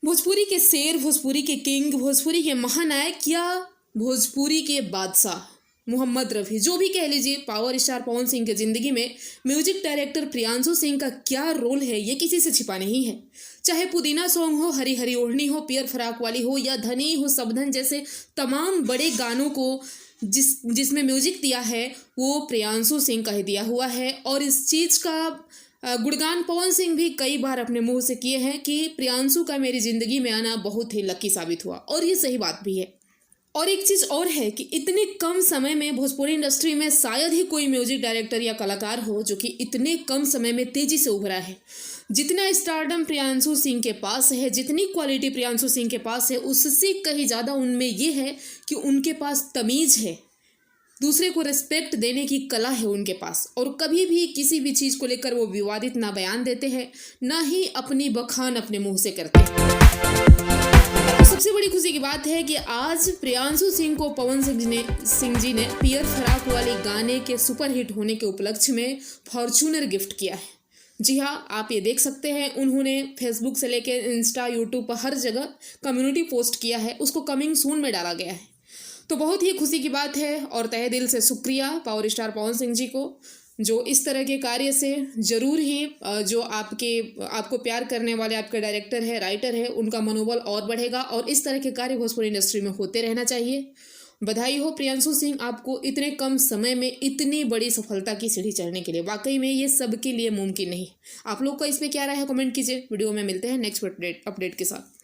भोजपुरी के शेर, भोजपुरी के किंग, भोजपुरी के महानायक या भोजपुरी के बादशाह मोहम्मद रफ़ी, जो भी कह लीजिए, पावर स्टार पवन सिंह की ज़िंदगी में म्यूजिक डायरेक्टर प्रियांशु सिंह का क्या रोल है ये किसी से छिपा नहीं है। चाहे पुदीना सॉन्ग हो, हरी हरी ओढ़नी हो, पियर फराक वाली हो या धनी हो सबधन जैसे तमाम बड़े गानों को जिसमें म्यूजिक दिया है वो प्रियांशु सिंह का ही दिया हुआ है। और इस चीज़ का गुणगान पवन सिंह भी कई बार अपने मुंह से किए हैं कि प्रियांशु का मेरी ज़िंदगी में आना बहुत ही लकी साबित हुआ, और ये सही बात भी है। और एक चीज़ और है कि इतने कम समय में भोजपुरी इंडस्ट्री में शायद ही कोई म्यूजिक डायरेक्टर या कलाकार हो जो कि इतने कम समय में तेज़ी से उभरा है। जितना स्टारडम प्रियांशु सिंह के पास है, जितनी क्वालिटी प्रियांशु सिंह के पास है, उससे कहीं ज़्यादा उनमें ये है कि उनके पास तमीज़ है, दूसरे को रिस्पेक्ट देने की कला है उनके पास, और कभी भी किसी भी चीज़ को लेकर वो विवादित ना बयान देते हैं, ना ही अपनी बखान अपने मुंह से करते हैं। सबसे बड़ी खुशी की बात है कि आज प्रियांशु सिंह को पवन सिंह जी ने पियर फराक वाली गाने के सुपरहिट होने के उपलक्ष्य में फॉर्च्यूनर गिफ्ट किया है। जी हाँ, आप ये देख सकते हैं, उन्होंने फेसबुक से लेकर इंस्टा, यूट्यूब पर हर जगह कम्युनिटी पोस्ट किया है, उसको कमिंग सून में डाला गया है। तो बहुत ही खुशी की बात है और तहे दिल से शुक्रिया पावर स्टार पवन सिंह जी को, जो इस तरह के कार्य से ज़रूर ही जो आपको प्यार करने वाले आपके डायरेक्टर है, राइटर है, उनका मनोबल और बढ़ेगा, और इस तरह के कार्य भोजपुरी इंडस्ट्री में होते रहना चाहिए। बधाई हो प्रियांशु सिंह, आपको इतने कम समय में इतनी बड़ी सफलता की सीढ़ी चढ़ने के लिए। वाकई में ये सबके लिए मुमकिन नहीं। आप लोग का इसमें क्या राय है, कमेंट कीजिए। वीडियो में मिलते हैं नेक्स्ट अपडेट के साथ।